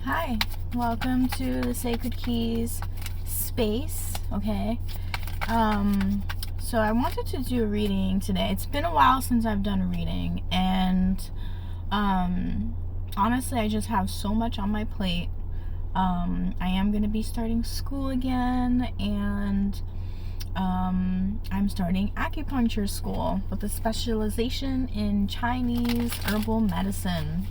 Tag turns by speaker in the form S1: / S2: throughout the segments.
S1: Hi, welcome to the Sacred Keys space, okay? So I wanted to do a reading today. It's been a while since I've done a reading, and honestly, I just have so much on my plate. I am going to be starting school again, and I'm starting acupuncture school with a specialization in Chinese herbal medicine.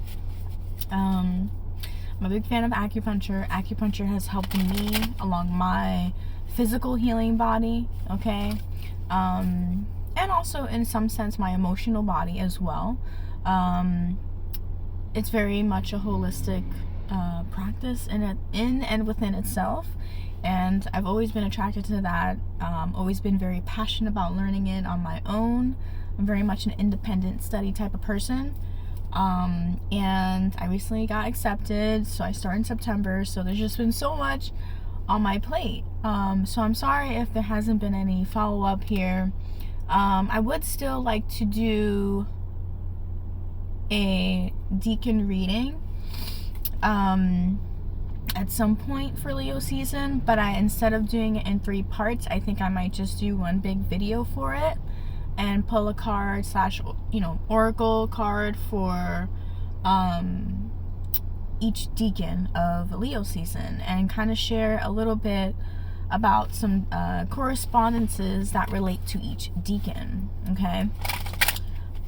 S1: I'm a big fan of acupuncture. Acupuncture has helped me along my physical healing body, okay? And also in some sense my emotional body as well. It's very much a holistic practice in and within itself, and I've always been attracted to that. Always been very passionate about learning it on my own. I'm very much an independent study type of person. And I recently got accepted, so I start in September, so there's just been so much on my plate. So I'm sorry if there hasn't been any follow-up here. I would still like to do a deacon reading at some point for Leo season, but instead of doing it in 3 parts, I think I might just do one big video for it and pull a card / oracle card for each deacon of Leo season, and kind of share a little bit about some correspondences that relate to each deacon, okay?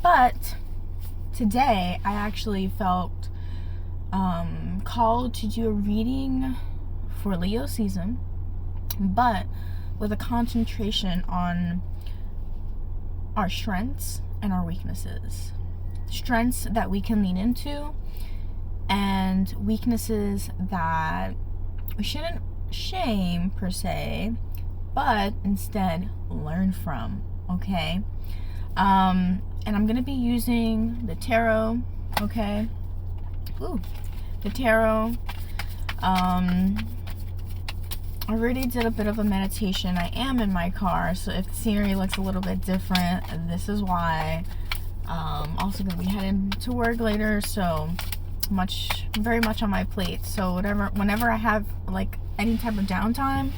S1: But today I actually felt called to do a reading for Leo season, but with a concentration on our strengths and our weaknesses. Strengths that we can lean into, and weaknesses that we shouldn't shame per se, but instead learn from, okay? And I'm gonna be using the tarot, okay? Ooh, the tarot. I already did a bit of a meditation. I am in my car, so if the scenery looks a little bit different, this is why. Also gonna be heading to work later, so very much on my plate. So whenever I have like any type of downtime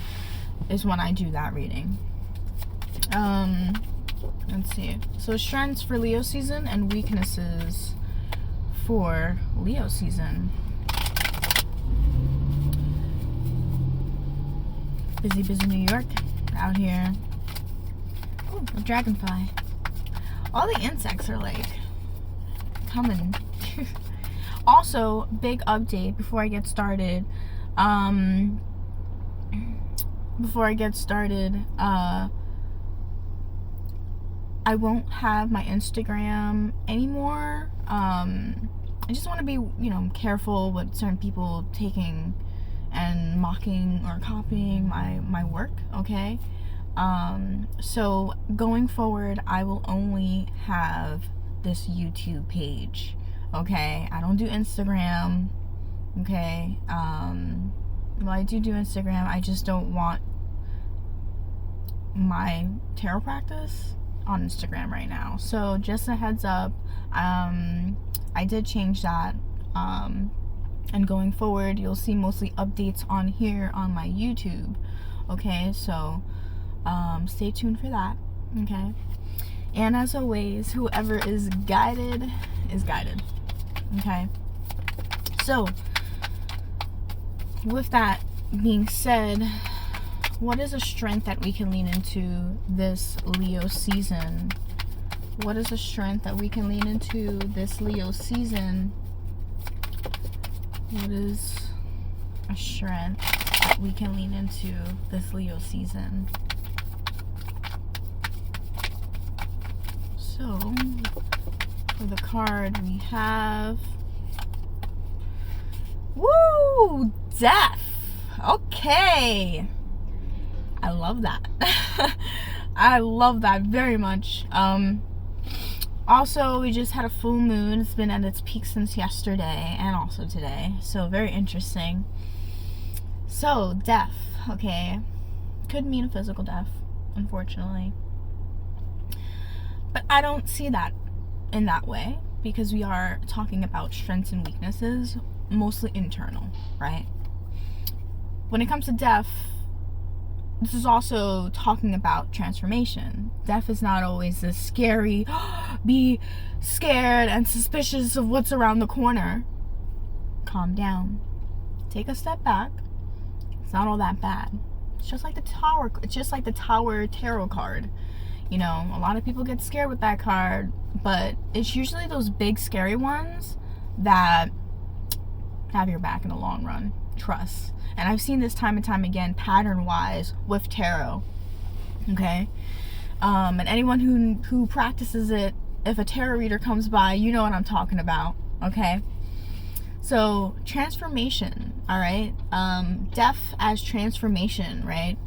S1: is when I do that reading. Let's see. So strengths for Leo season and weaknesses for Leo season. Busy New York out here. Oh, a dragonfly. All the insects are like coming. Also, big update before I get started. I won't have my Instagram anymore. I just want to be, careful with certain people taking and mocking or copying my work, okay? So going forward, I will only have this YouTube page, okay? I don't do Instagram, okay? Well, I do Instagram. I just don't want my tarot practice on Instagram right now. So just a heads up, I did change that, and going forward you'll see mostly updates on here on my YouTube, okay? So stay tuned for that, okay? And as always, whoever is guided, okay? So with that being said, what is a strength that we can lean into this Leo season? What is a strength that we can lean into this Leo season? What is a strength that we can lean into this Leo season? So, for the card we have... Woo! Death! Okay! I love that. I love that very much. Also, we just had a full moon. It's been at its peak since yesterday and also today. So, very interesting. So, death. Okay. Could mean a physical death, unfortunately. But I don't see that in that way, because we are talking about strengths and weaknesses. mostly internal, right? When it comes to death, this is also talking about transformation. Death is not always this scary, be scared and suspicious of what's around the corner. Calm down. Take a step back. It's not all that bad. It's just like the Tower. It's just like the Tower tarot card. You know, a lot of people get scared with that card, but it's usually those big scary ones that have your back in the long run. Trust. And I've seen this time and time again, pattern wise, with tarot. Okay? And anyone who practices it, if a tarot reader comes by, you know what I'm talking about. Okay? So, transformation, all right? Death as transformation, right?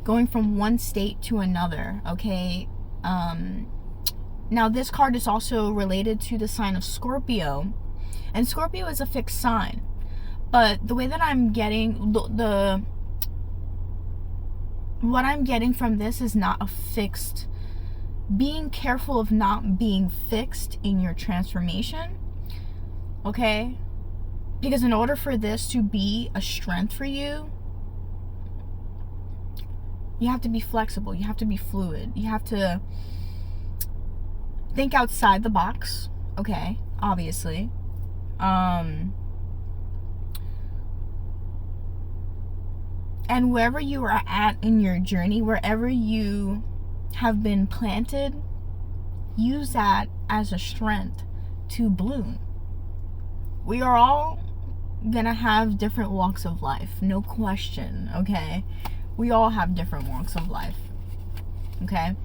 S1: Going from one state to another, okay? Now, this card is also related to the sign of Scorpio. And Scorpio is a fixed sign. But the way that I'm getting, what I'm getting from this is not a fixed, being careful of not being fixed in your transformation, okay? Because in order for this to be a strength for you, you have to be flexible. You have to be fluid. You have to think outside the box, okay? Obviously. And wherever you are at in your journey, wherever you have been planted, use that as a strength to bloom. We are all gonna have different walks of life, no question, okay? We all have different walks of life, okay?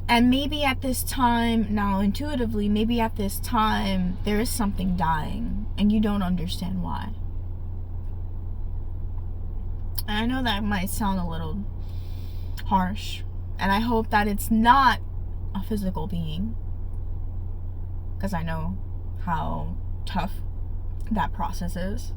S1: And maybe at this time, now intuitively, maybe at this time, there is something dying and you don't understand why. And I know that might sound a little harsh, and I hope that it's not a physical being, because I know how tough that process is.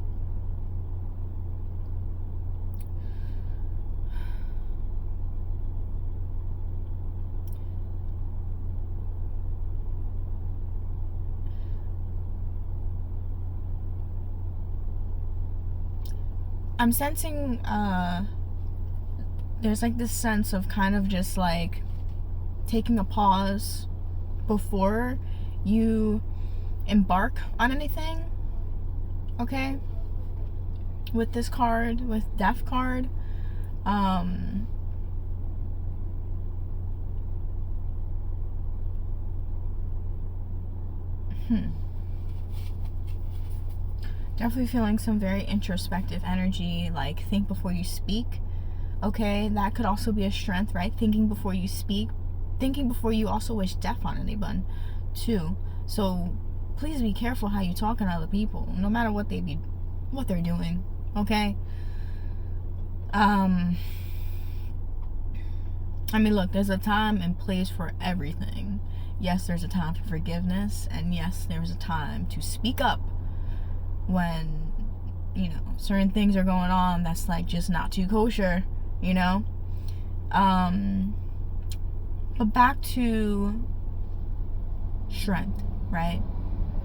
S1: I'm sensing there's like this sense of kind of just like taking a pause before you embark on anything, okay? With this card, with Death card, definitely feeling some very introspective energy, like think before you speak, okay? That could also be a strength, right? Thinking before you speak, thinking before you also wish death on anyone too. So please be careful how you talk to other people, no matter what they're doing, okay? I mean, look, there's a time and place for everything. Yes, there's a time for forgiveness, and yes, there's a time to speak up when, you know, certain things are going on that's like just not too kosher, you know? But back to strength, right?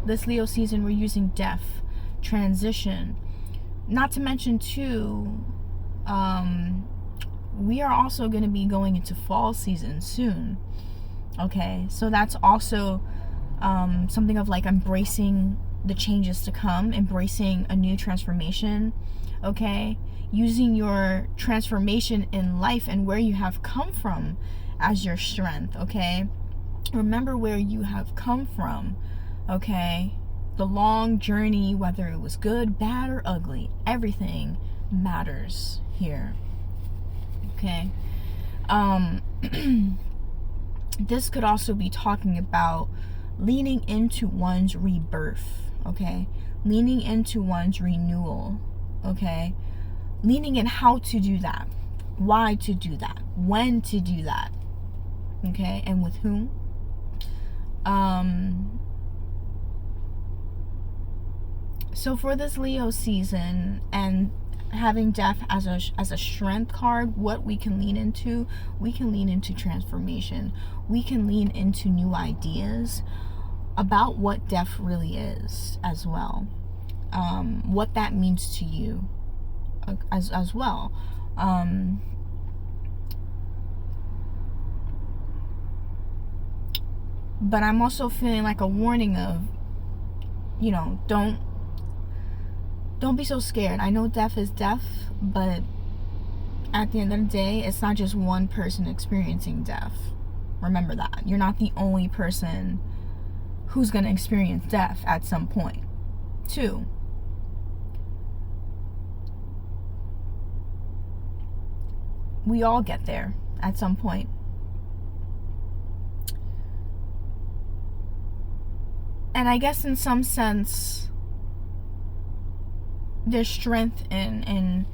S1: This Leo season, we're using death, transition. Not to mention too, we are also going to be going into fall season soon, okay? So that's also something of like embracing the changes to come, embracing a new transformation, okay? Using your transformation in life and where you have come from as your strength, okay? Remember where you have come from, okay? The long journey, whether it was good, bad, or ugly, everything matters here, okay? This could also be talking about leaning into one's rebirth, okay? Leaning into one's renewal, okay? Leaning in how to do that, why to do that, when to do that, okay? And with whom. So for this Leo season, and having death as a strength card, what we can lean into, we can lean into transformation. We can lean into new ideas. about what death really is as well. What that means to you as well. But I'm also feeling like a warning of, you know, don't be so scared. I know death is death, but at the end of the day, it's not just one person experiencing death. Remember that. You're not the only person who's going to experience death at some point. 2, we all get there at some point. And I guess in some sense, there's strength in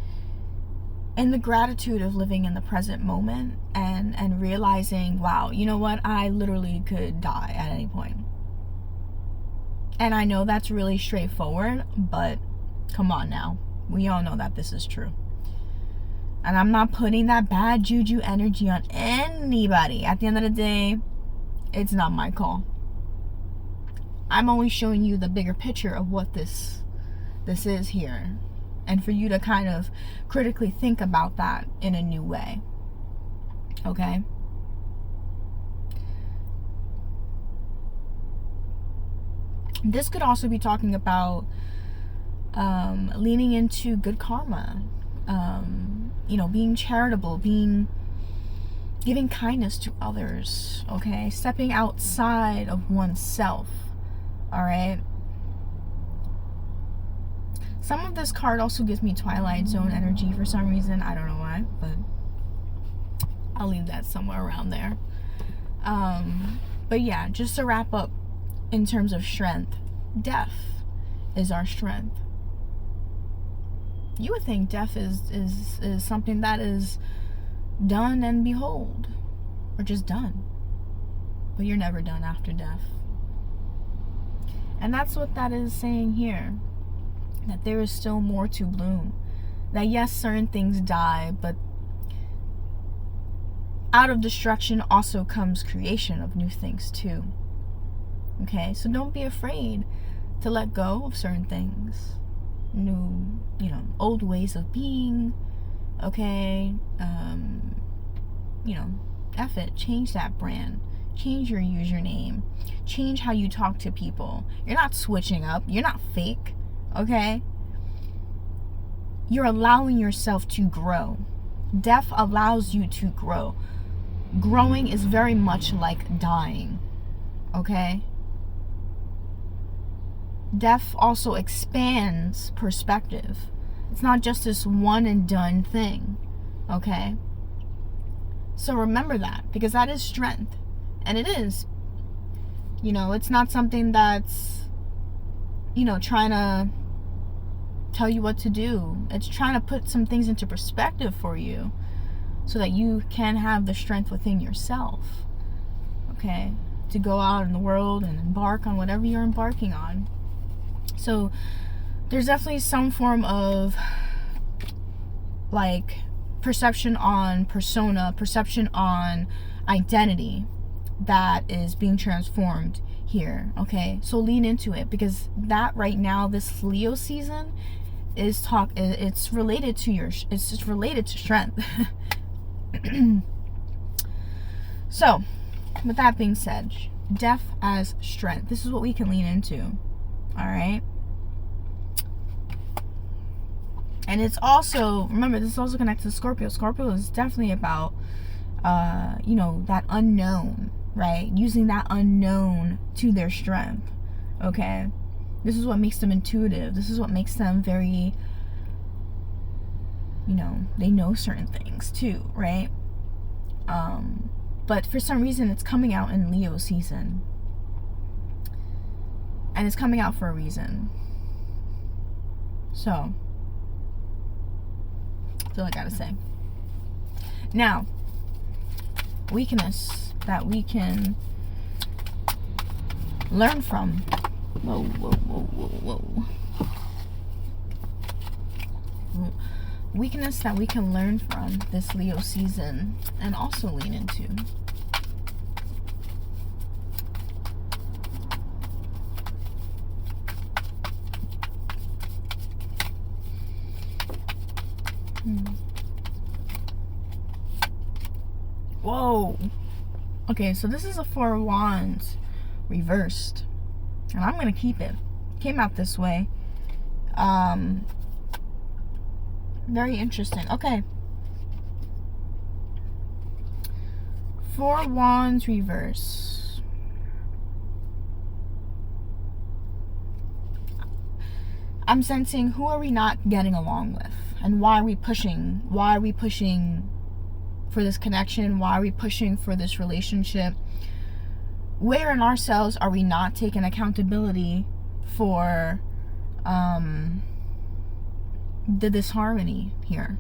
S1: the gratitude of living in the present moment and realizing, wow, you know what? I literally could die at any point. And I know that's really straightforward, but come on now. We all know that this is true. And I'm not putting that bad juju energy on anybody. At the end of the day, it's not my call. I'm only showing you the bigger picture of what this is here. And for you to kind of critically think about that in a new way. Okay? This could also be talking about leaning into good karma. You know, being charitable, giving kindness to others, okay? Stepping outside of oneself, all right? Some of this card also gives me Twilight Zone energy for some reason. I don't know why, but I'll leave that somewhere around there. But yeah, just to wrap up in terms of strength, death is our strength. You would think death is something that is done and behold, or just done. But you're never done after death. And that's what that is saying here. That there is still more to bloom. That yes, certain things die, but out of destruction also comes creation of new things too. Okay, so don't be afraid to let go of certain things. New, you know, old ways of being. Okay, you know, F it, change that brand. Change your username. Change how you talk to people. You're not switching up. You're not fake. Okay? You're allowing yourself to grow. Death allows you to grow. Growing is very much like dying. Okay? Death also expands perspective. It's not just this one and done thing. Okay? So remember that, because that is strength. And it is. You know, it's not something that's, you know, trying to tell you what to do. It's trying to put some things into perspective for you so that you can have the strength within yourself. Okay? To go out in the world and embark on whatever you're embarking on. So there's definitely some form of like perception on persona, perception on identity that is being transformed here. Okay, so lean into it, because that right now, this Leo season is it's related to it's just related to strength. So with that being said, death as strength, this is what we can lean into. All right. And it's also, remember, this is also connected to Scorpio. Scorpio is definitely about, you know, that unknown, right? Using that unknown to their strength, okay? This is what makes them intuitive. This is what makes them very, you know, they know certain things too, right? But for some reason, it's coming out in Leo season. And it's coming out for a reason. So that's all I gotta say. Now, weakness that we can learn from. Whoa, whoa, whoa, whoa, whoa. Weakness that we can learn from this Leo season and also lean into. Whoa. Okay, so this is a Four of Wands reversed. And I'm going to keep it. Came out this way. Very interesting. Okay. Four of Wands reverse. I'm sensing, who are we not getting along with? And why are we pushing? Why are we pushing for this connection? Why are we pushing for this relationship? Where in ourselves are we not taking accountability for the disharmony here?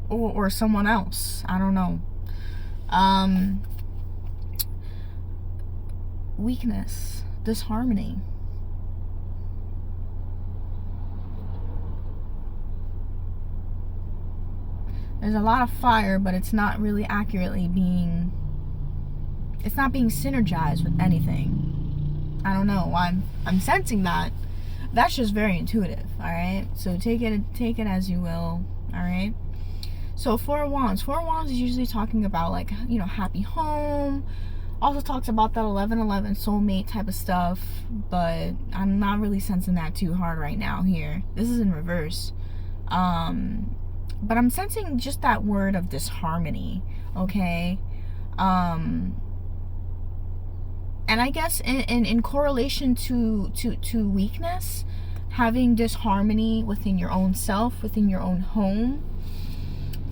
S1: Or someone else? I don't know. Weakness, disharmony. There's a lot of fire, but it's not really accurately being, it's not being synergized with anything. I don't know. I'm sensing that. That's just very intuitive, all right? So take it as you will, all right? So Four of Wands. Four of Wands is usually talking about, like, you know, happy home. Also talks about that 11-11 soulmate type of stuff, but I'm not really sensing that too hard right now here. This is in reverse. But I'm sensing just that word of disharmony, okay? And I guess in correlation to weakness, having disharmony within your own self, within your own home,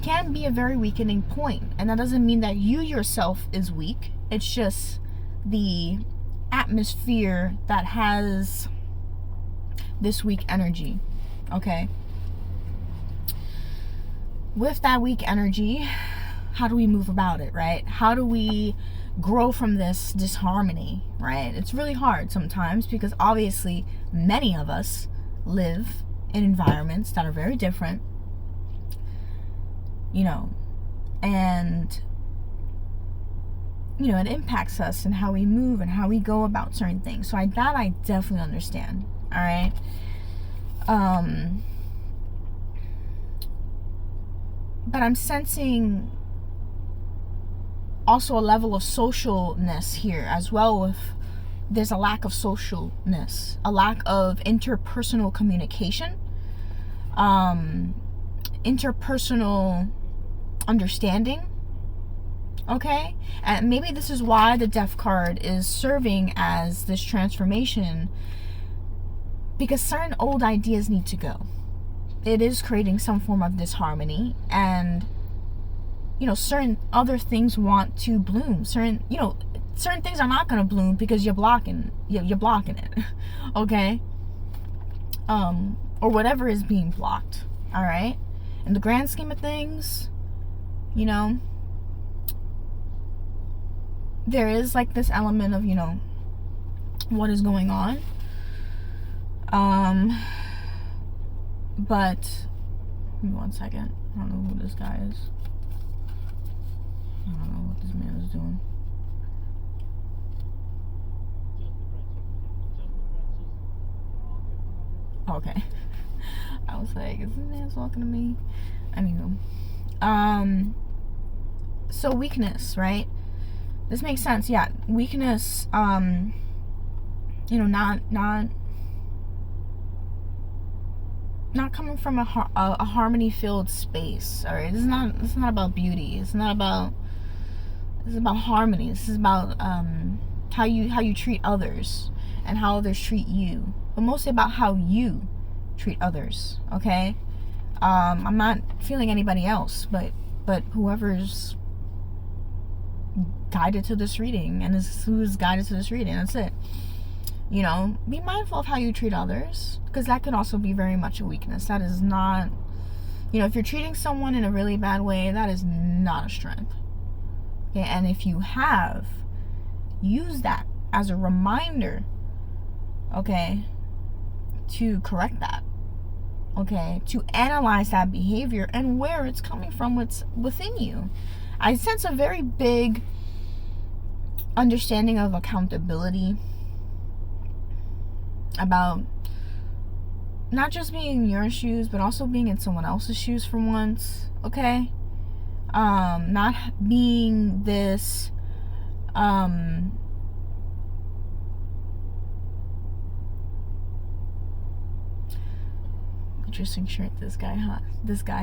S1: can be a very weakening point. And that doesn't mean that you yourself is weak. It's just the atmosphere that has this weak energy, okay? With that weak energy, how do we move about it, right? How do we grow from this disharmony, right? It's really hard sometimes because obviously many of us live in environments that are very different, you know, and, you know, it impacts us and how we move and how we go about certain things. So I definitely understand, all right? But I'm sensing also a level of socialness here as well. With there's a lack of socialness, a lack of interpersonal communication, interpersonal understanding, okay? And maybe this is why the Death card is serving as this transformation, because certain old ideas need to go. It is creating some form of disharmony, and, you know, certain other things want to bloom. Certain things are not going to bloom because you're blocking it, okay? Or whatever is being blocked, all right? In the grand scheme of things, you know, there is like this element of, you know, what is going on. But give me 1 second. I don't know who this guy is. I don't know what this man is doing. Okay. I was like, is this man talking to me? Anywho. So weakness, right? This makes sense. Yeah, weakness, you know, not coming from a harmony filled space. All right, this is not about beauty. This is about harmony. This is about how you treat others and how others treat you, but mostly about how you treat others, okay? I'm not feeling anybody else, but whoever's guided to this reading, and who's guided to this reading, that's it. You know, be mindful of how you treat others, because that could also be very much a weakness. That is not, you know, if you're treating someone in a really bad way, that is not a strength. Okay, and if you have, use that as a reminder, okay, to correct that, okay, to analyze that behavior and where it's coming from, what's within you. I sense a very big understanding of accountability, about not just being in your shoes, but also being in someone else's shoes for once, okay? not being this interesting shirt this guy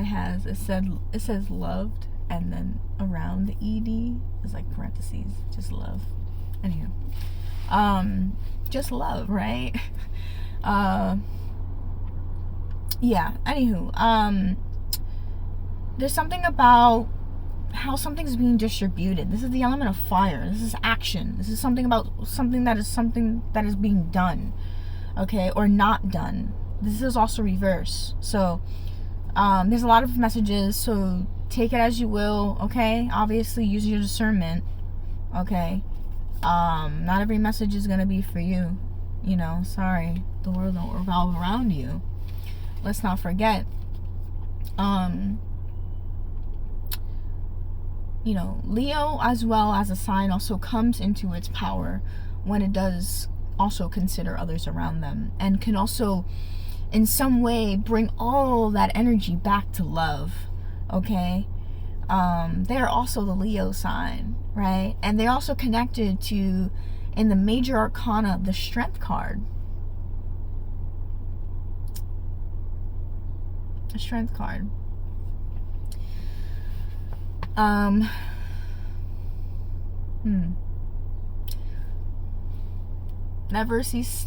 S1: has. It says loved, and then around the ed is like parentheses, just love. Anywho, just love, right? Yeah, anywho, there's something about how something's being distributed. This is the element of fire. This is action. This is something about something that is being done, okay, or not done. This is also reverse. So there's a lot of messages, so take it as you will, okay? Obviously use your discernment, okay? Not every message is gonna be for you, you know. Sorry, the world don't revolve around you. Let's not forget. You know, Leo as well as a sign also comes into its power when it does also consider others around them, and can also in some way bring all that energy back to love, okay? They're also the Leo sign, right? And they're also connected to, in the major arcana, the Strength card. The Strength card. Never cease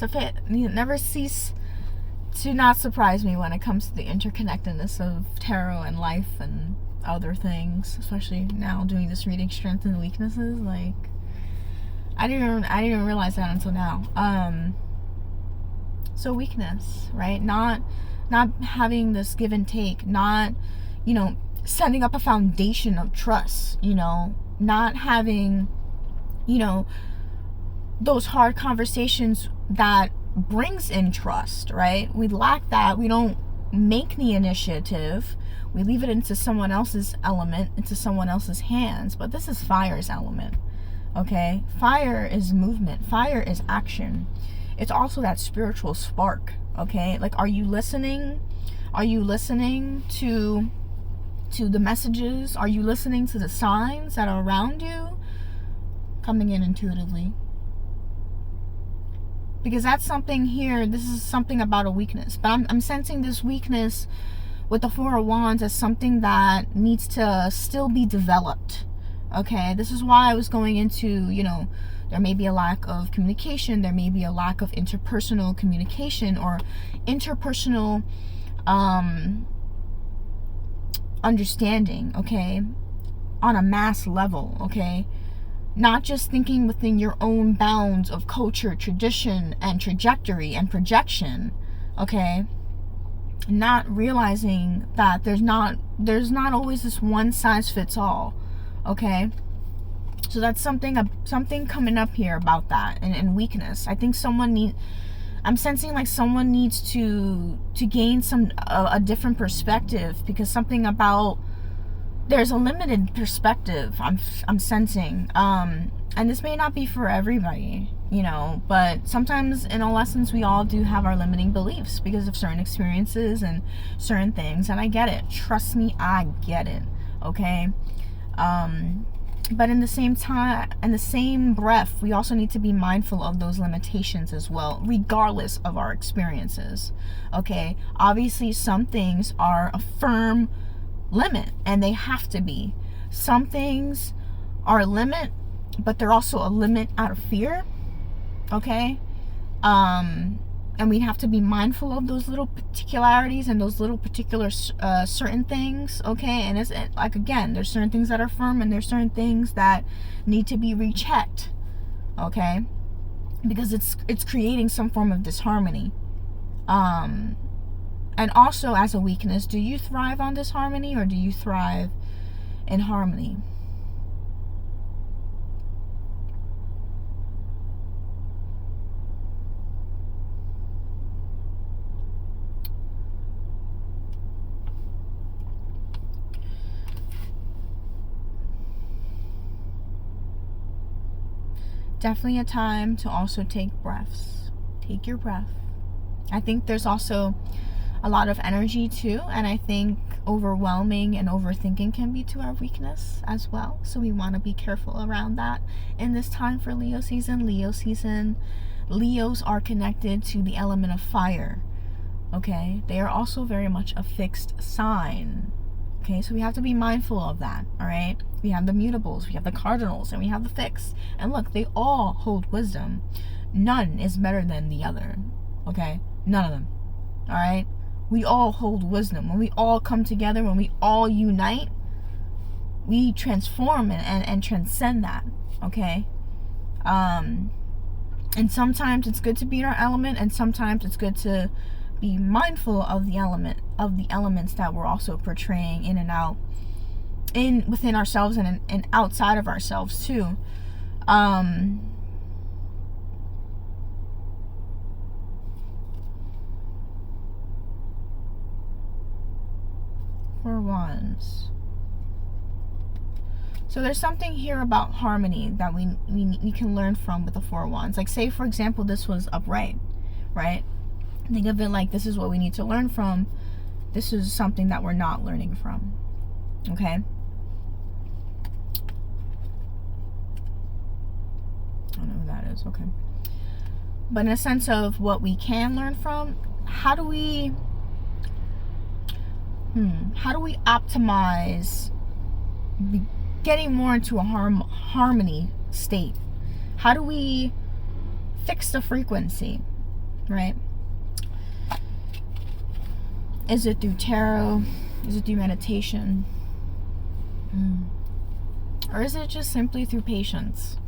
S1: to not surprise me when it comes to the interconnectedness of tarot and life and other things, especially now doing this reading, strengths and weaknesses. Like, I didn't even realize that until now. So weakness, right? Not having this give and take, not, you know, setting up a foundation of trust, you know, not having, you know, those hard conversations that brings in trust, right? We lack that. We don't make the initiative. We leave it into someone else's element, into someone else's hands. But this is fire's element, okay? Fire is movement. Fire is action. It's also that spiritual spark, okay? Like, are you listening? Are you listening to the messages? Are you listening to the signs that are around you? Coming in intuitively. Because that's something here. This is something about a weakness. But I'm sensing this weakness with the Four of Wands as something that needs to still be developed. Okay? This is why I was going into, you know, there may be a lack of communication. There may be a lack of interpersonal communication or interpersonal understanding, okay? On a mass level, okay? Not just thinking within your own bounds of culture, tradition, and trajectory and projection, okay? Not realizing that there's not always this one size fits all, okay? So that's something coming up here about that, and weakness. I think I'm sensing like someone needs to gain a different perspective, because something about, there's a limited perspective I'm sensing, and this may not be for everybody, you know, but sometimes in a lessons we all do have our limiting beliefs because of certain experiences and certain things, and I get it. Trust me, I get it, okay? But in the same time, in the same breath, we also need to be mindful of those limitations as well, regardless of our experiences, okay? Obviously, some things are a firm limit, and they have to be. Some things are a limit, but they're also a limit out of fear, okay? And we have to be mindful of those little particularities and those little particular certain things, okay? And it's like, again, there's certain things that are firm, and there's certain things that need to be rechecked, okay? Because it's creating some form of disharmony. And also, as a weakness, do you thrive on disharmony, or do you thrive in harmony? Definitely a time to also take breaths. Take your breath. I think there's also a lot of energy too, and I think overwhelming and overthinking can be to our weakness as well. So we want to be careful around that in this time for Leo season. Leos are connected to the element of fire. Okay, they are also very much a fixed sign. Okay, so we have to be mindful of that. All right, we have the mutables, we have the cardinals, and we have the fixed. And look, they all hold wisdom. None is better than the other. Okay, none of them. All right, we all hold wisdom. When we all come together, when we all unite, we transform and transcend that. Okay, and sometimes it's good to be in our element, and sometimes it's good to be mindful of the elements that we're also portraying in and out, within ourselves and outside of ourselves too. Four Wands. So there's something here about harmony that we can learn from with the Four Wands. Like, say for example, this was upright, right? Think of it like, this is what we need to learn from. This is something that we're not learning from. Okay? I don't know who that is. Okay. But in a sense of what we can learn from, how do we optimize getting more into a harmony state? How do we fix the frequency, right? Is it through tarot? Is it through meditation? Or is it just simply through patience?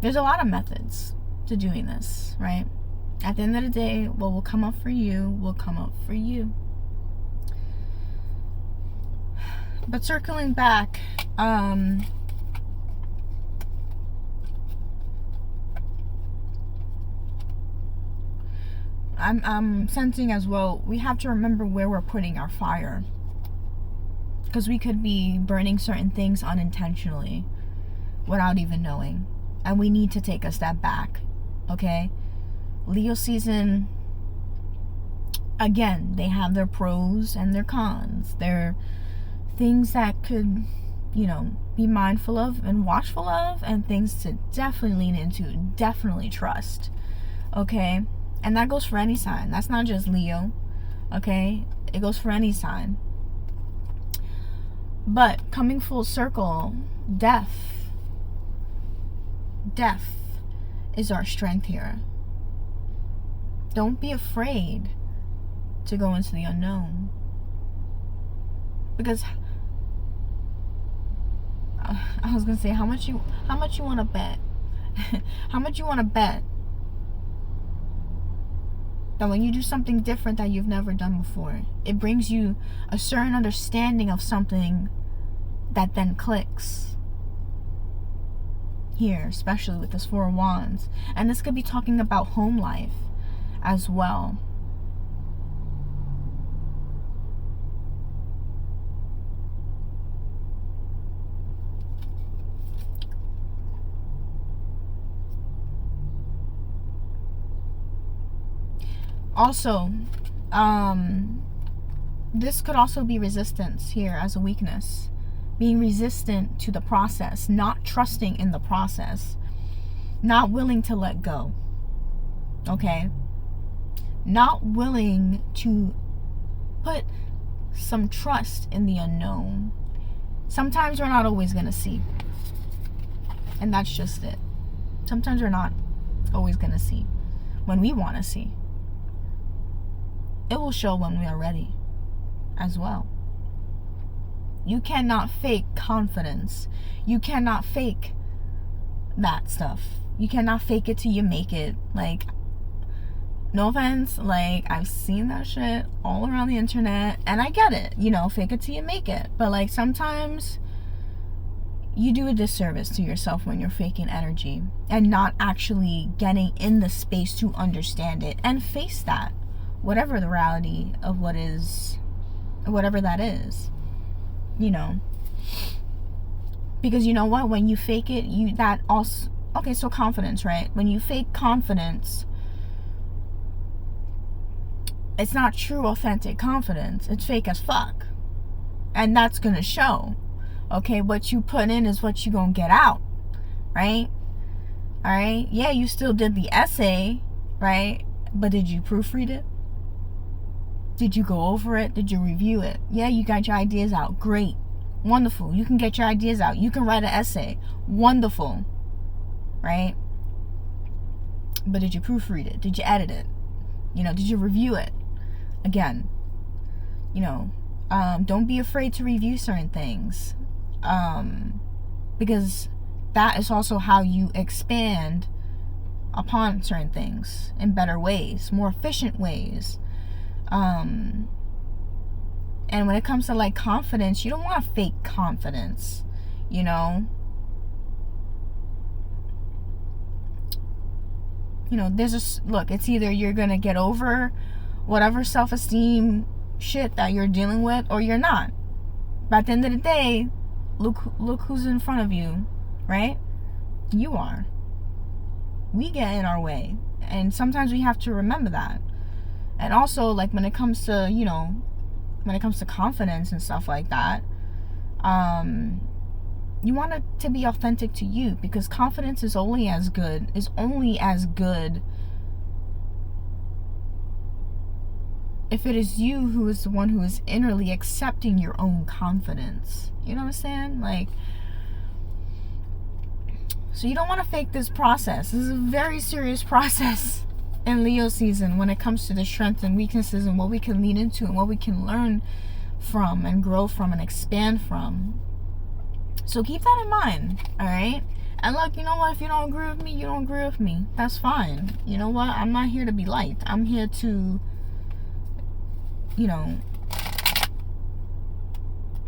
S1: There's a lot of methods to doing this, right? At the end of the day, what will come up for you will come up for you. But circling back, I'm sensing as well, we have to remember where we're putting our fire, because we could be burning certain things unintentionally without even knowing, and we need to take a step back. Okay, Leo season, again, they have their pros and their cons. They're things that could, be mindful of and watchful of, and things to definitely lean into, definitely trust. Okay, and that goes for any sign. That's not just Leo. Okay, it goes for any sign. But coming full circle, death is our strength here. Don't be afraid to go into the unknown, because I was gonna say, how much you want to bet? How much you want to bet that when you do something different that you've never done before, it brings you a certain understanding of something that then clicks? Here, especially with this Four of Wands, and this could be talking about home life as well. Also, this could also be resistance here as a weakness. Being resistant to the process, not trusting in the process, not willing to let go. Okay? Not willing to put some trust in the unknown. Sometimes we're not always going to see. And that's just it. Sometimes we're not always going to see when we want to see. It will show when we are ready as well. You cannot fake confidence. You cannot fake that stuff. You cannot fake it till you make it. Like, no offense, like, I've seen that shit all around the internet, and I get it, fake it till you make it. But like, sometimes you do a disservice to yourself when you're faking energy and not actually getting in the space to understand it and face that, whatever the reality of whatever that is, because you know what, when you fake it, so confidence, right? When you fake confidence, it's not true, authentic confidence. It's fake as fuck. And that's going to show. Okay, what you put in is what you going to get out. Right? All right? Yeah, you still did the essay, right? But did you proofread it? Did you go over it? Did you review it? Yeah, you got your ideas out. Great. Wonderful. You can get your ideas out. You can write an essay. Wonderful. Right? But did you proofread it? Did you edit it? Did you review it? Again, don't be afraid to review certain things. Because that is also how you expand upon certain things in better ways, more efficient ways. And when it comes to like confidence, you don't want fake confidence, look, it's either you're gonna get over whatever self-esteem shit that you're dealing with, or you're not. But at the end of the day, look who's in front of you, right? You are. We get in our way, and sometimes we have to remember that. And also, like, when it comes to confidence and stuff like that, you want it to be authentic to you, because confidence is only as good if it is you who is the one who is innerly accepting your own confidence. You know what I'm saying? Like, so you don't want to fake this process. This is a very serious process in Leo season when it comes to the strengths and weaknesses and what we can lean into and what we can learn from and grow from and expand from. So keep that in mind, all right? And look, you know what? If you don't agree with me, you don't agree with me. That's fine. You know what? I'm not here to be liked. I'm here to,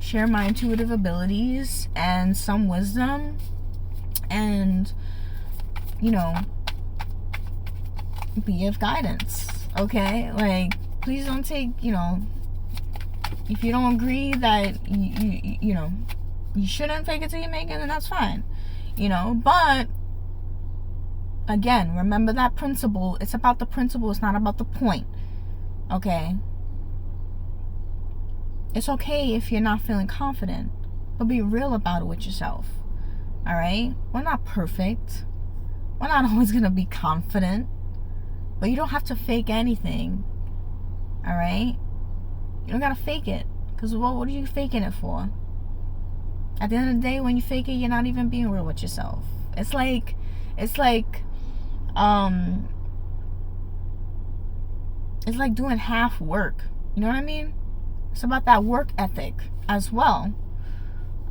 S1: share my intuitive abilities and some wisdom and, be of guidance, okay? Like, please don't take, if you don't agree that, you shouldn't fake it till you make it, then that's fine, but again, remember that principle. It's about the principle. It's not about the point, okay? It's okay if you're not feeling confident, but be real about it with yourself, all right? We're not perfect. We're not always going to be confident, but you don't have to fake anything, all right? You don't got to fake it, because what are you faking it for? At the end of the day, when you fake it, you're not even being real with yourself. It's like doing half work. You know what I mean? It's about that work ethic as well.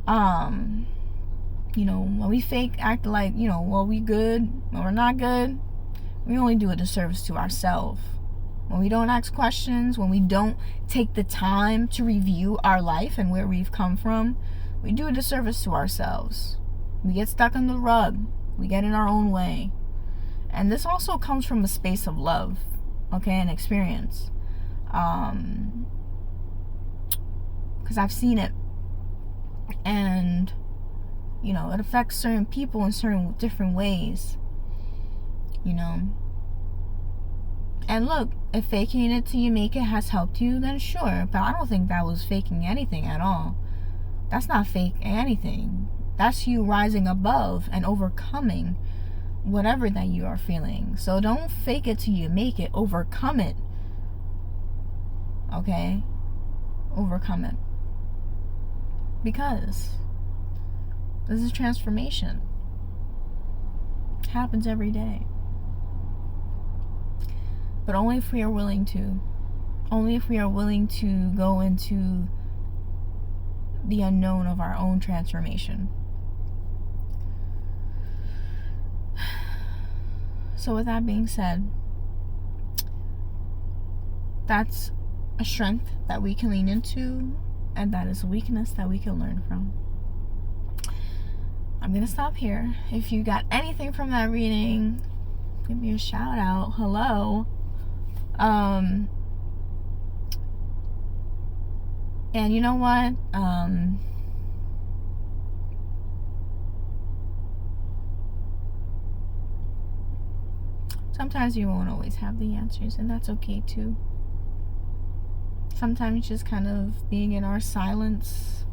S1: When we fake act like, well, we good, when we're not good, we only do a disservice to ourselves. When we don't ask questions, when we don't take the time to review our life and where we've come from, we do a disservice to ourselves. We get stuck on the rug. We get in our own way. And this also comes from a space of love, okay, and experience. Because I've seen it. And, it affects certain people in certain different ways. And look, if faking it till you make it has helped you, then sure. But I don't think that was faking anything at all. That's not fake anything. That's you rising above and overcoming whatever that you are feeling. So don't fake it till you make it. Overcome it. Okay? Overcome it. Because this is transformation. It happens every day. But only if we are willing to. Only if we are willing to go into the unknown of our own transformation. So with that being said, that's a strength that we can lean into, and that is a weakness that we can learn from. I'm gonna stop here. If you got anything from that reading, give me a shout out. Hello. And you know what? Sometimes you won't always have the answers, and that's okay too. Sometimes just kind of being in our silence,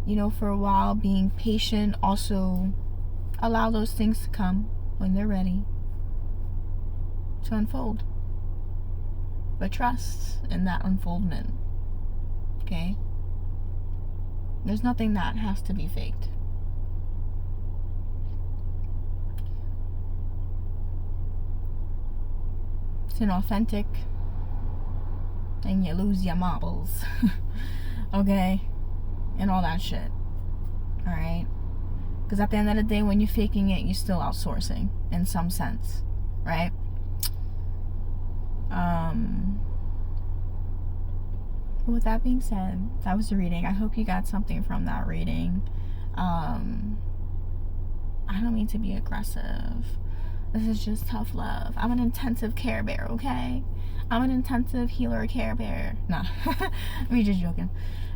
S1: you know, for a while, being patient, also allow those things to come when they're ready to unfold. But trust in that unfoldment, okay? There's nothing that has to be faked. It's inauthentic, and you lose your marbles, okay? And all that shit, alright? Because at the end of the day, when you're faking it, you're still outsourcing in some sense, right? But with that being said, that was the reading. I hope you got something from that reading. I don't mean to be aggressive. This is just tough love. I'm an intensive care bear, okay? I'm an intensive healer care bear. Nah, we're just joking.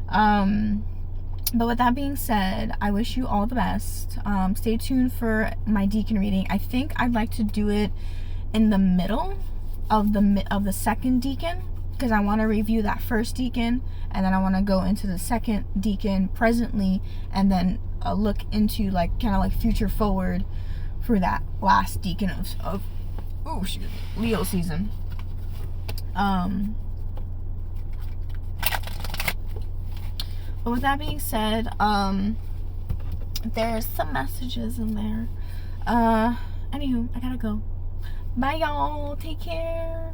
S1: But with that being said, I wish you all the best. Stay tuned for my deacon reading. I think I'd like to do it in the middle of the second deacon, because I want to review that first deacon, and then I want to go into the second deacon presently, and then look into like kind of like future forward for that last deacon of Leo season. But with that being said, there's some messages in there. Anywho, I gotta go. Bye, y'all. Take care.